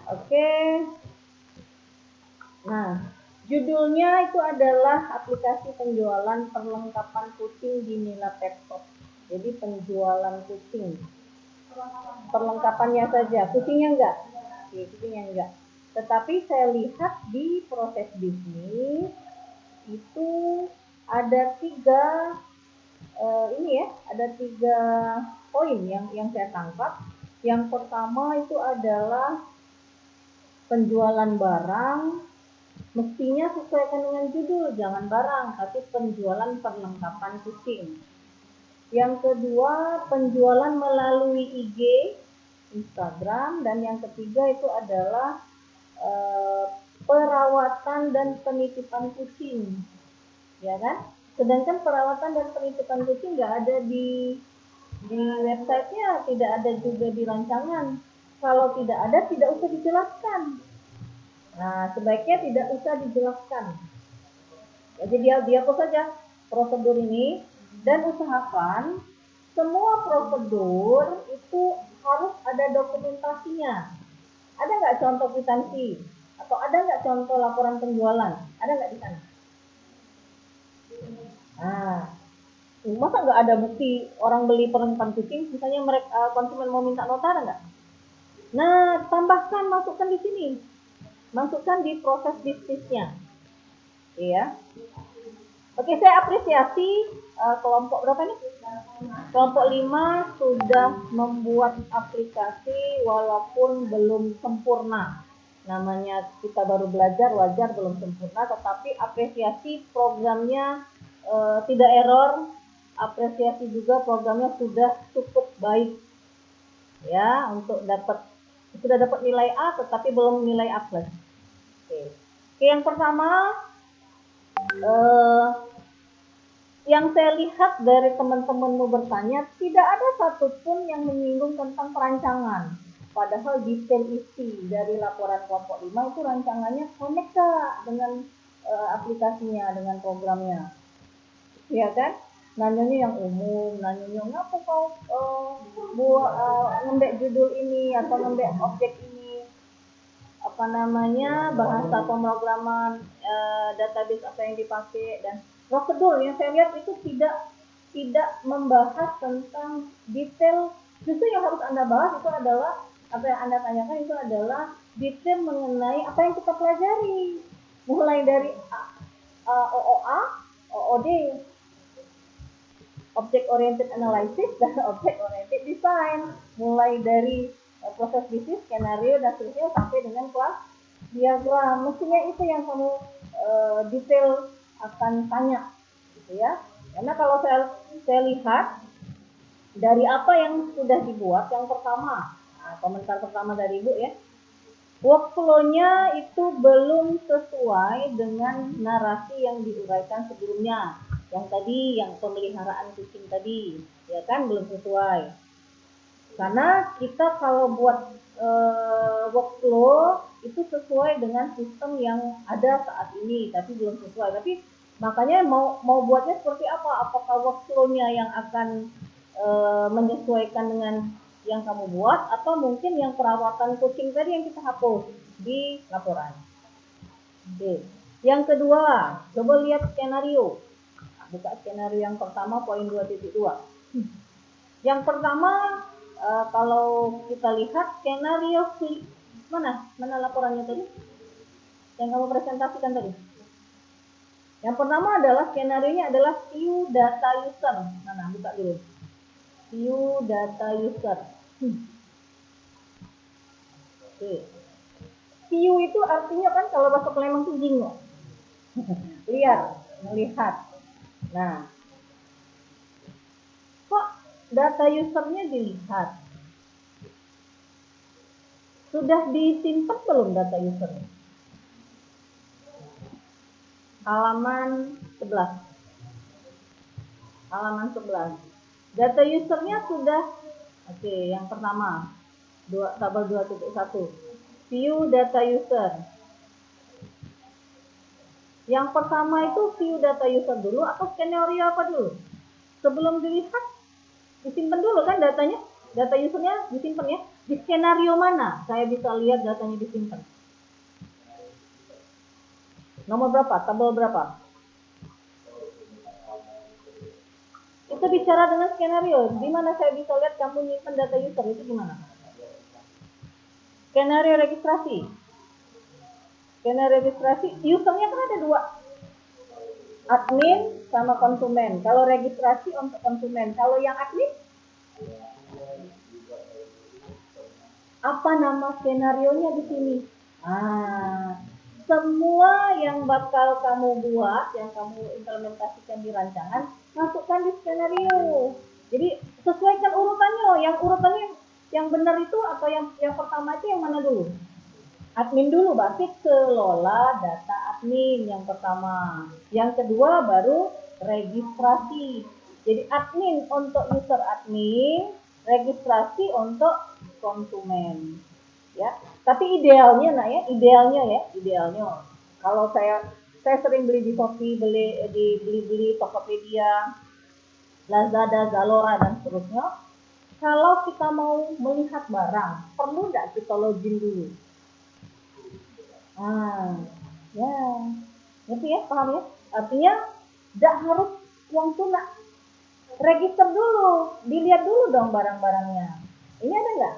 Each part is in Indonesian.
Oke. Nah, judulnya itu adalah aplikasi penjualan perlengkapan kucing di Mila Pet Shop. Jadi penjualan kucing. Perlengkapannya saja, kucingnya enggak. Oke, kucingnya enggak. Tetapi saya lihat di proses bisnis itu ada tiga poin yang saya tangkap. Yang pertama itu adalah penjualan barang, mestinya sesuaikan dengan judul, jangan barang, tapi penjualan perlengkapan kucing. Yang kedua, penjualan melalui IG, Instagram, dan yang ketiga itu adalah perawatan dan penitipan kucing, ya kan? Sedangkan perawatan dan penitipan kucing nggak ada di websitenya, tidak ada juga di rancangan. Kalau tidak ada, tidak usah dijelaskan. Nah, sebaiknya tidak usah dijelaskan. Jadi dia hapus saja prosedur ini dan usahakan semua prosedur itu harus ada dokumentasinya. Ada nggak contoh kwitansi? Atau ada nggak contoh laporan penjualan? Ada nggak di sana? Nah, masa nggak ada bukti orang beli perlengkapan kucing? Misalnya mereka konsumen mau minta nota, ada nggak? Nah, tambahkan, masukkan di sini, masukkan di proses bisnisnya, ya. Oke, saya apresiasi kelompok berapa nih? Kelompok 5 sudah membuat aplikasi walaupun belum sempurna. Namanya kita baru belajar, wajar belum sempurna, tetapi apresiasi programnya tidak error, apresiasi juga programnya sudah cukup baik, ya, untuk sudah dapat nilai A tetapi belum nilai A+. Oke, yang pertama yang saya lihat dari teman-temanmu bertanya, tidak ada satupun yang menyinggung tentang perancangan. Padahal detail isi dari laporan kelompok 5 itu rancangannya connect dengan aplikasinya, dengan programnya. Ya kan? Nanyanya yang umum, nanyanya ngapa kau ngembek judul ini atau ngembek objek ini, bahasa pemrograman, database apa yang dipakai, dan prosedur yang saya lihat itu tidak membahas tentang detail. Justru yang harus Anda bahas itu adalah, apa yang Anda tanyakan itu adalah detail mengenai apa yang kita pelajari, mulai dari OOA, OOD, Object Oriented Analysis, dan Object Oriented Design, mulai dari proses bisnis, skenario, dan seterusnya sampai dengan kelas diagram. Mestinya itu yang kamu detail akan tanya, gitu ya. Karena kalau saya lihat dari apa yang sudah dibuat, yang pertama, komentar pertama dari Ibu ya, workflow-nya itu belum sesuai dengan narasi yang diuraikan sebelumnya. Yang tadi, yang pemeliharaan kucing tadi, ya kan, belum sesuai. Karena kita kalau buat workflow itu sesuai dengan sistem yang ada saat ini, tapi belum sesuai. Tapi makanya mau buatnya seperti apa? Apakah workflow-nya yang akan menyesuaikan dengan yang kamu buat, atau mungkin yang perawatan kucing tadi yang kita hapus di laporan. Oke. Yang kedua, coba lihat skenario. Buka skenario yang pertama, poin 2.2. Yang pertama, kalau kita lihat skenario mana laporannya tadi yang kamu presentasikan tadi. Yang pertama adalah skenario-nya adalah view data user. Mana, buka dulu. View data user. Oke. View itu artinya kan kalau bahasa Palembang itu jinggo. Lihat, melihat. Nah, kok data usernya dilihat? Sudah disimpan belum data usernya? Halaman 11. Halaman 11. Data usernya sudah, oke, yang pertama, tabel 2.1. View data user. Yang pertama itu view data user dulu atau skenario apa dulu? Sebelum dilihat, disimpan dulu kan datanya? Data usernya disimpan ya? Di skenario mana saya bisa lihat datanya disimpan? Nomor berapa? Tabel berapa? Itu bicara dengan skenario. Di mana saya bisa lihat kamu nyimpan data user itu gimana? Skenario registrasi. Skenario registrasi, usernya kan ada dua. Admin sama konsumen. Kalau registrasi untuk konsumen. Kalau yang admin? Apa nama skenarionya di sini? Semua yang bakal kamu buat, yang kamu implementasikan di rancangan, masukkan di skenario. Jadi sesuaikan urutannya. Yang urutannya yang benar itu atau yang pertama itu yang mana dulu? Admin dulu, berarti kelola data admin yang pertama. Yang kedua baru registrasi. Jadi admin untuk user admin, registrasi untuk konsumen. Ya, tapi idealnya nak ya, idealnya. Kalau saya sering beli di Shopee, beli Tokopedia, Lazada, Zalora dan seterusnya. Kalau kita mau melihat barang, perlu nggak kita login dulu? Ya, ngerti ya, paham ya? Artinya tidak harus uang tunai, register dulu, dilihat dulu dong barang-barangnya. Ini ada nggak?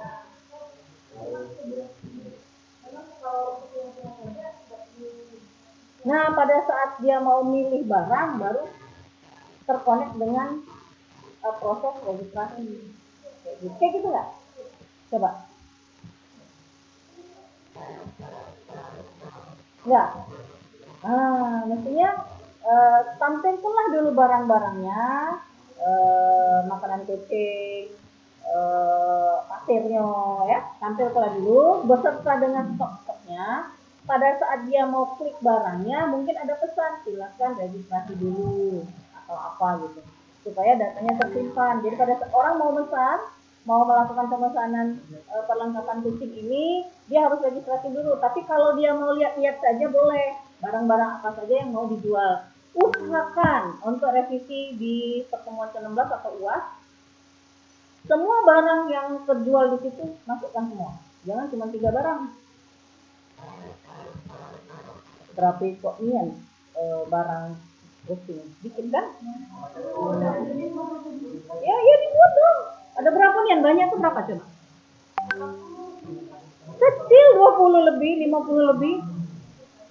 Nah, pada saat dia mau milih barang, baru terkonek dengan proses registrasi. Kayak gitu nggak? Coba. Nggak. Mestinya tampilkanlah dulu barang-barangnya, makanan kucing, pasirnya ya, tampilkanlah dulu beserta dengan stok-stoknya. Pada saat dia mau klik barangnya, mungkin ada pesan silakan registrasi dulu atau apa gitu, supaya datanya tersimpan. Jadi pada saat orang mau pesan, mau melakukan pemesanan perlengkapan kucing ini, dia harus registrasi dulu. Tapi kalau dia mau lihat-lihat saja boleh, barang-barang apa saja yang mau dijual. Usahakan untuk revisi di pertemuan ke-16 atau UAS, semua barang yang terjual di situ masukkan semua. Jangan cuma 3 barang. Berapa kok nian barang kucing? Dikit kan? Ya dibuat dong. Ada berapa nian? Banyak tuh berapa coba? Kecil 20 lebih, 50 lebih.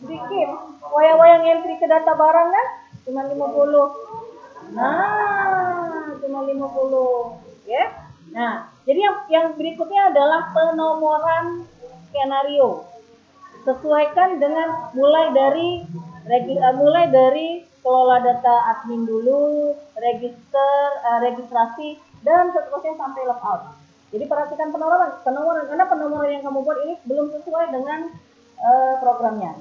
Sedikit. Wayang-wayang entry ke data barang kan? Cuma 50. Nah, cuma 50. Ya. Nah, jadi yang berikutnya adalah penomoran skenario. Sesuaikan dengan mulai dari kelola data admin dulu, registrasi dan seterusnya sampai logout. Jadi perhatikan penomoran karena penomoran yang kamu buat ini belum sesuai dengan programnya.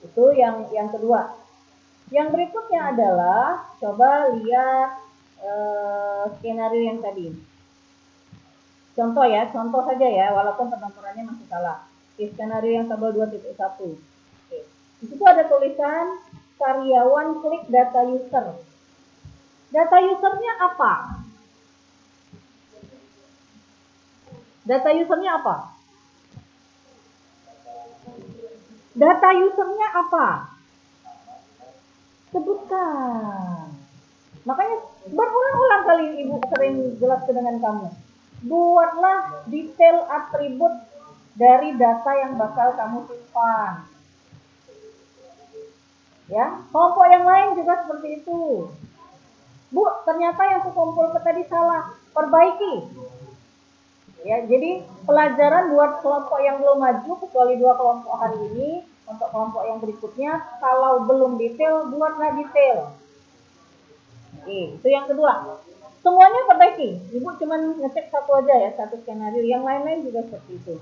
Itu yang kedua. Yang berikutnya adalah coba lihat skenario yang tadi. Contoh saja ya, walaupun penomorannya masih salah. Skenario yang tabel 2.1. Di situ ada tulisan karyawan klik data user. Data usernya apa? Data usernya apa? Data usernya apa? Sebutkan. Makanya berulang-ulang kali Ibu sering jelaskan dengan kamu. Buatlah detail atribut dari data yang bakal kamu simpan. Ya, kelompok yang lain juga seperti itu. Bu, ternyata yang kukumpul tadi salah, perbaiki. Ya, jadi pelajaran buat kelompok yang belum maju, kecuali 2 kelompok hari ini, untuk kelompok yang berikutnya, kalau belum detail, buatlah detail. Oke, itu yang kedua. Semuanya perbaiki. Ibu cuma ngecek satu aja ya, satu skenario. Yang lain-lain juga seperti itu.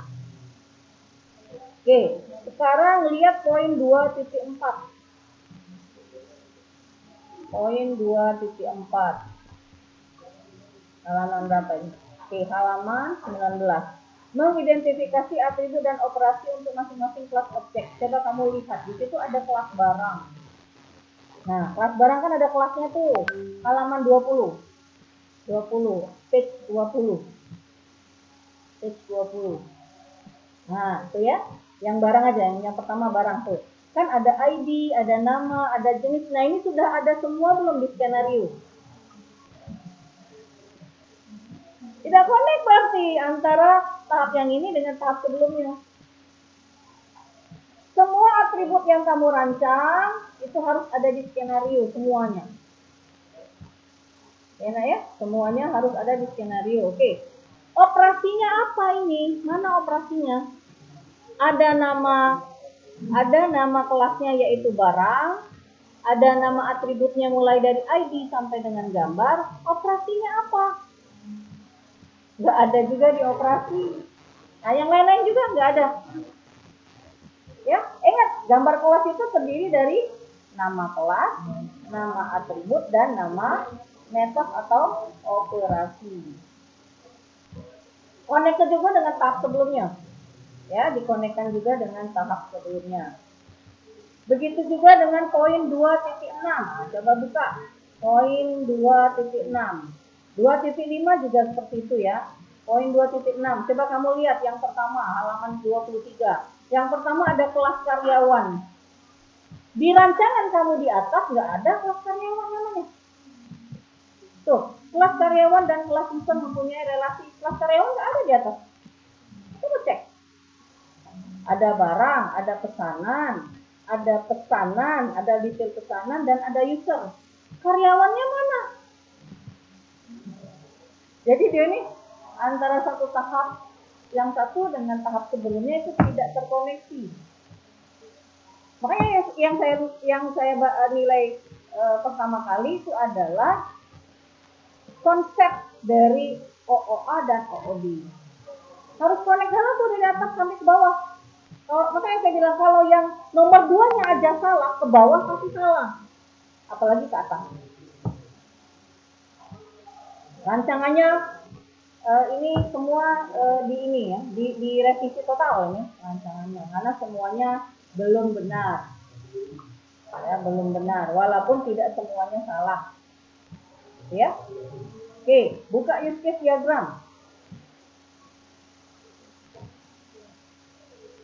Oke, sekarang lihat poin 2.4. Poin 2.4. Halaman berapa ini? Oke, halaman 19. Mengidentifikasi atribut dan operasi untuk masing-masing kelas objek. Coba kamu lihat, di situ ada kelas barang. Nah, kelas barang kan ada kelasnya tuh. Halaman 20. 20, page 20. H20. Nah, itu ya. Yang barang aja, yang pertama barang tuh. Kan ada ID, ada nama, ada jenis. Nah, ini sudah ada semua belum di skenario? Tidak connect berarti antara tahap yang ini dengan tahap sebelumnya. Semua atribut yang kamu rancang itu harus ada di skenario semuanya. Enak ya? Semuanya harus ada di skenario. Oke. Operasinya apa ini? Mana operasinya? Ada nama kelasnya yaitu barang, ada nama atributnya mulai dari ID sampai dengan gambar. Operasinya apa? Nggak ada juga di operasi. Nah, yang lain-lain juga nggak ada. Ya, ingat gambar kelas itu terdiri dari nama kelas, nama atribut, dan nama metode atau operasi. Connect juga dengan tahap sebelumnya. Ya, dikonekkan juga dengan tahap sebelumnya. Begitu juga dengan poin 2.6. Coba buka poin 2.6. 2.5 juga seperti itu ya. Poin 2.6. Coba kamu lihat yang pertama, halaman 23. Yang pertama ada kelas karyawan. Di rancangan kamu di atas nggak ada kelas karyawan namanya. Tuh, kelas karyawan dan kelas user mempunyai relasi. Kelas karyawan nggak ada di atas. Coba cek. Ada barang, ada pesanan, ada detail pesanan, dan ada user. Karyawannya mana? Jadi dia ini antara satu tahap yang satu dengan tahap sebelumnya itu tidak terkoneksi. Makanya yang saya nilai pertama kali itu adalah konsep dari OOA dan OOD. Harus connect dulu tuh dari atas sampai ke bawah. Makanya saya bilang kalau yang nomor 2-nya aja salah, ke bawah pasti salah. Apalagi ke atas. Rancangannya ini semua di ini ya, di revisi total ini rancangannya, karena semuanya belum benar. Ya, belum benar, walaupun tidak semuanya salah. Ya. Oke, buka use case diagram.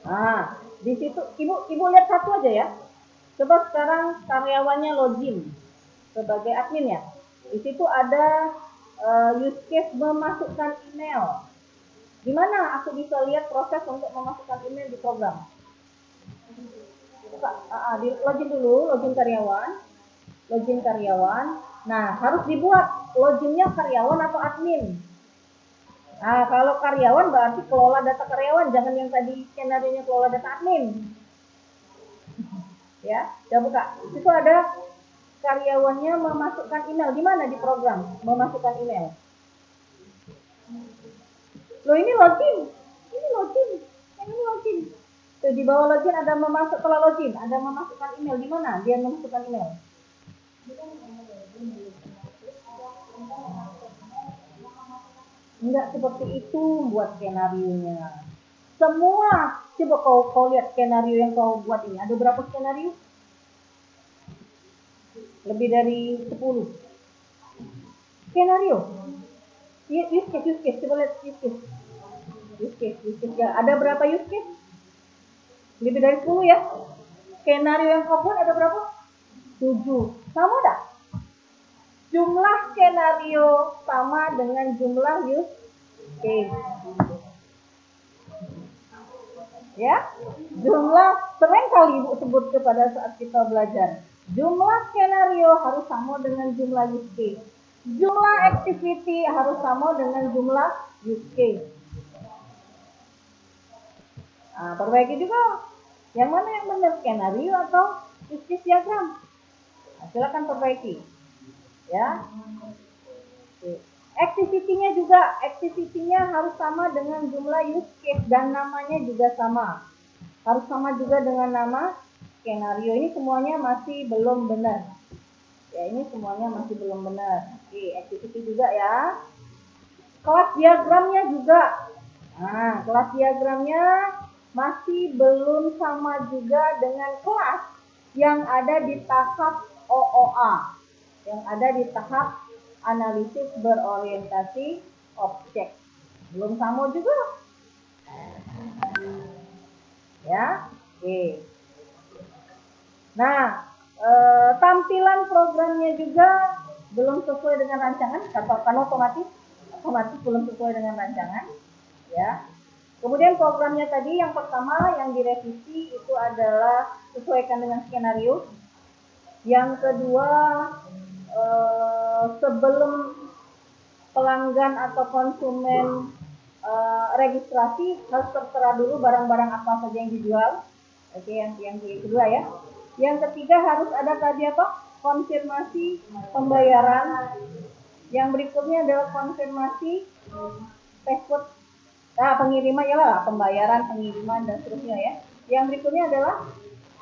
Nah, di situ ibu lihat satu aja ya. Coba sekarang karyawannya login sebagai admin ya. Di situ ada use case memasukkan email. Gimana aku bisa lihat proses untuk memasukkan email di program? Di login dulu, login karyawan. Nah, harus dibuat loginnya karyawan atau admin. Nah, kalau karyawan berarti kelola data karyawan, jangan yang tadi skenario-nya kelola data admin. Ya, coba buka. Itu ada karyawannya memasukkan email. Di mana di program memasukkan email? Loh, ini login. Ini login. Tuh, di bawah login ada setelah login, ada memasukkan email. Di mana dia memasukkan email? Enggak seperti itu buat skenario-nya. Semua, coba kau lihat skenario yang kau buat ini. Ada berapa skenario? Lebih dari 10. Skenario. Use case. Coba lihat use case. Ya, ada berapa use case? Lebih dari 10 ya. Skenario yang kau buat ada berapa? 7. Sama enggak? Jumlah skenario sama dengan jumlah use case. Ya, jumlah sering kali ibu sebut kepada saat kita belajar. Jumlah skenario harus sama dengan jumlah use case. Jumlah activity harus sama dengan jumlah use case. Nah, perbaiki juga. Yang mana yang benar, skenario atau use case diagram? Nah, silakan perbaiki. Ya. Activity-nya harus sama dengan jumlah use case dan namanya juga sama. Harus sama juga dengan nama skenario. Ini semuanya masih belum benar. Ya, ini semuanya masih belum benar. Oke, activity juga ya. Kelas diagramnya juga. Nah, kelas diagramnya masih belum sama juga dengan kelas yang ada di tahap OOA. Yang ada di tahap analisis berorientasi objek. Belum sama juga. Ya, oke. Nah, tampilan programnya juga belum sesuai dengan rancangan, kan otomatis belum sesuai dengan rancangan, ya. Kemudian programnya tadi yang pertama yang direvisi itu adalah sesuaikan dengan skenario. Yang kedua, sebelum pelanggan atau konsumen registrasi harus tertera dulu barang-barang apa saja yang dijual. Oke, yang kedua ya. Yang ketiga harus ada tadi apa? Konfirmasi pembayaran. Yang berikutnya adalah konfirmasi password, pengiriman ya lah, pembayaran, pengiriman dan seterusnya ya. Yang berikutnya adalah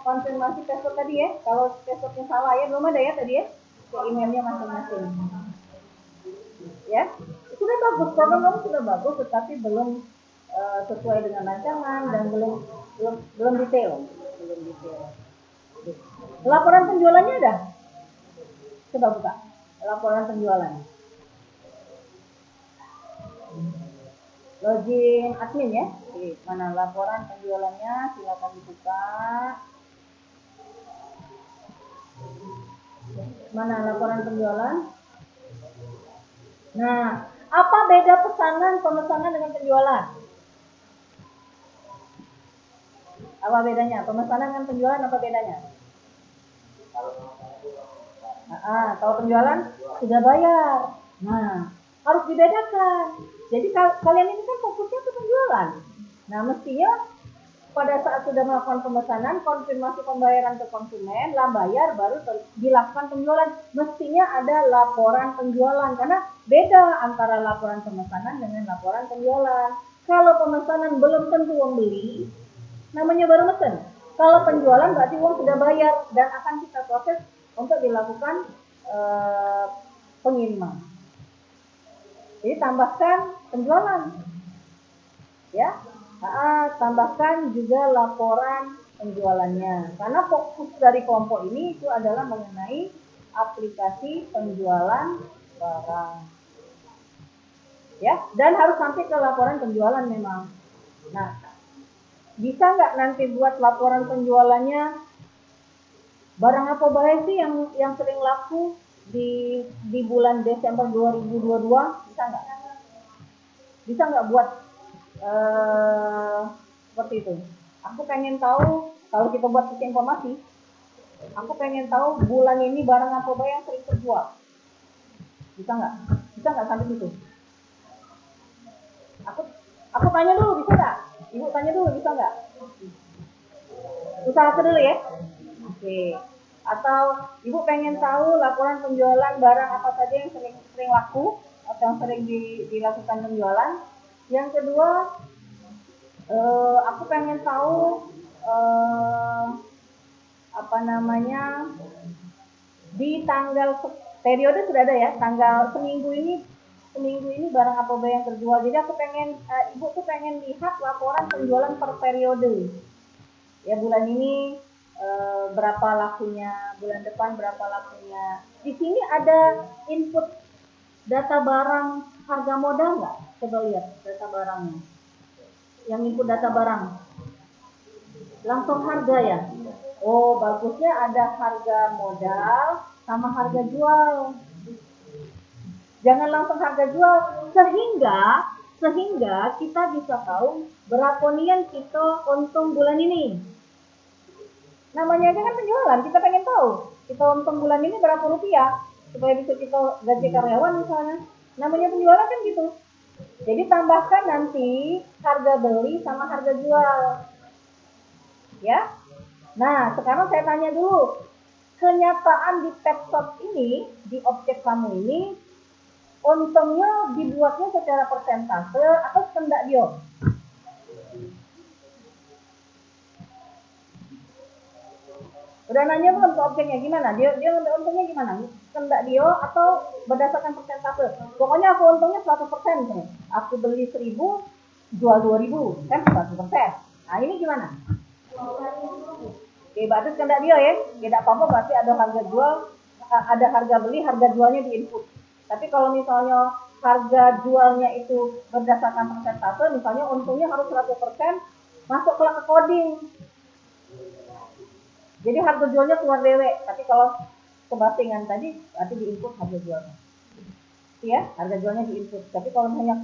konfirmasi password tadi ya. Kalau passwordnya salah ya, belum ada ya tadi ya, ke emailnya masing-masing. Ya, sudah bagus, program kamu sudah bagus, tetapi belum sesuai dengan rancangan dan belum detail. Laporan penjualannya ada? Coba buka laporan penjualan. Login admin ya. Oke, mana laporan penjualannya? Silakan dibuka. Mana laporan penjualan? Nah, apa beda pemesanan dengan penjualan? Apa bedanya? Pemesanan dengan penjualan apa bedanya? Kalau penjualan sudah bayar. Nah, harus dibedakan. Jadi kalian ini kan fokusnya ke penjualan. Nah, mestinya pada saat sudah melakukan pemesanan, konfirmasi pembayaran ke konsumen, lah bayar, baru dilakukan penjualan. Mestinya ada laporan penjualan, karena beda antara laporan pemesanan dengan laporan penjualan. Kalau pemesanan belum tentu uang beli, namanya baru mesen. Kalau penjualan berarti uang sudah bayar dan akan kita proses untuk dilakukan pengiriman. Jadi tambahkan penjualan, ya. Tambahkan juga laporan penjualannya, karena fokus dari kelompok ini itu adalah mengenai aplikasi penjualan barang, ya, dan harus sampai ke laporan penjualan memang. Nah, bisa nggak nanti buat laporan penjualannya barang apa baik sih yang sering laku di bulan Desember 2022? Bisa nggak? Bisa nggak buat seperti itu? Aku pengen tahu, kalau kita buat sistem informasi, aku pengen tahu bulan ini barang apa yang sering terjual. Bisa nggak? Bisa nggak sampai situ? Aku tanya dulu, bisa nggak? Ibu tanya dulu, bisa nggak? Usaha aku dulu ya. Oke. Atau ibu pengen tahu laporan penjualan barang apa saja yang sering laku atau yang sering dilakukan penjualan. Yang kedua, aku pengen tahu di tanggal periode sudah ada ya, tanggal seminggu ini barang apa yang terjual. Jadi aku pengen, ibu tuh pengen lihat laporan penjualan per periode. Ya, bulan ini berapa lakunya, bulan depan berapa lakunya. Di sini ada input data barang harga modal nggak? Coba lihat data barangnya. Yang input data barang langsung harga ya. Oh, bagusnya ada harga modal sama harga jual. Jangan langsung harga jual, sehingga kita bisa tahu berapa nian kita untung bulan ini. Namanya aja kan penjualan, kita pengen tahu kita untung bulan ini berapa rupiah supaya bisa kita gaji karyawan misalnya. Namanya penjualan kan gitu. Jadi tambahkan nanti harga beli sama harga jual, ya. Nah, sekarang saya tanya dulu, kenyataan di pet ini, di objek kamu ini, untungnya dibuatnya secara persentase atau kendak dia? Udah nanya belum ke objeknya gimana? Dia ngambil untungnya gimana? Kendak dia atau berdasarkan persentase? Pokoknya aku untungnya 100% nih. Aku beli 1000, jual 2000, kan 100%. Nah, ini gimana? Oke, berarti kendak dia ya. Tidak apa-apa, berarti ada harga jual, ada harga beli, harga jualnya di input. Tapi kalau misalnya harga jualnya itu berdasarkan persentase, misalnya untungnya harus 100%, masuklah ke coding. Jadi harga jualnya keluar dewe, tapi kalau kebatingan tadi berarti di input harga jualnya. Ya, harga jualnya di input. Tapi kalau misalnya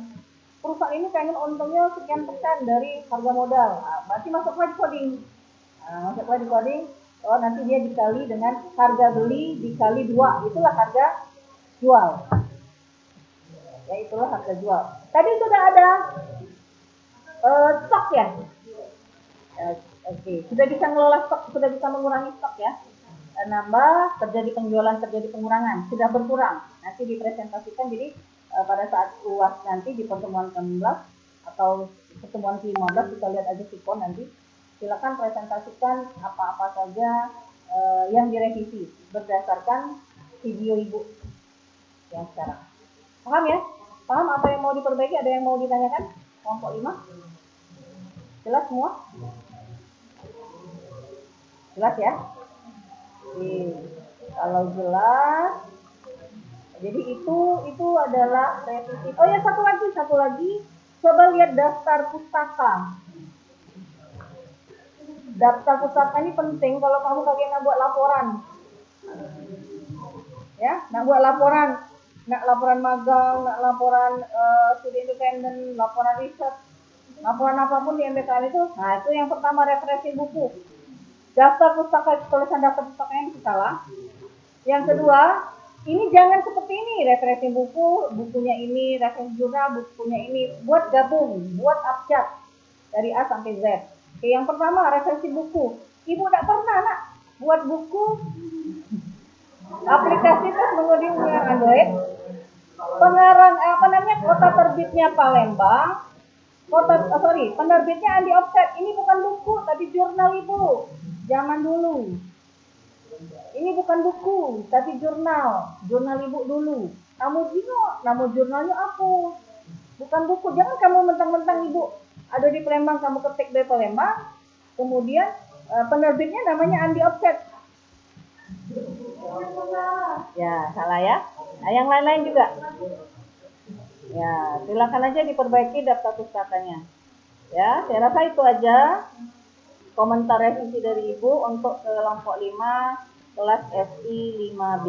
perusahaan ini pengen untungnya sekian persen dari harga modal, nah, berarti masuklah di coding. Nah, masuklah di coding, oh nanti dia dikali dengan harga beli dikali 2, itulah harga jual. Ya, itulah harga jual. Tadi sudah ada stok ya. Oke, sudah bisa ngelola stok, sudah bisa mengurangi stok ya. Nambah, terjadi penjualan, terjadi pengurangan, sudah berkurang. Nanti dipresentasikan, jadi pada saat UAS nanti di pertemuan ke-16 atau pertemuan ke-15 kita lihat aja sikon nanti. Silakan presentasikan apa-apa saja yang direvisi berdasarkan video ibu yang sekarang. Paham ya? Paham apa yang mau diperbaiki? Ada yang mau ditanyakan? Kelompok 5? Jelas semua? Jelas ya? Oke. Kalau jelas, jadi itu adalah revisi. Oh ya, satu lagi. Coba lihat daftar pustaka. Daftar pustaka ini penting kalau kamu nak buat laporan. Ya, nak buat laporan, nak laporan magang, nak laporan studi independen, laporan riset, laporan apapun di MBKN itu. Nah, itu yang pertama referensi buku. Daftar pustaka, tulisan daftar pustaka yang salah. Yang kedua, ini jangan seperti ini, referensi buku, bukunya ini, referensi jurnal, bukunya ini, buat gabung, buat abjad dari A sampai Z. Oke, yang pertama referensi buku. Ibu tidak pernah nak buat buku aplikasi terus mengundi dengan Android. Pengarang kota terbitnya Palembang. Penerbitnya Andi Offset. Ini bukan buku tapi jurnal ibu. Zaman dulu. Ini bukan buku, tapi jurnal ibu dulu. Nama jurnalnya apa? Bukan buku. Jangan kamu mentang-mentang ibu ada di Palembang, kamu ketik dari Palembang, kemudian penerbitnya namanya Andi Offset. Ya, salah ya. Nah, yang lain-lain juga. Ya, silakan aja diperbaiki daftar pustakanya. Ya, saya rasa itu aja komentar revisi dari Ibu untuk kelompok 5 kelas FI 5B.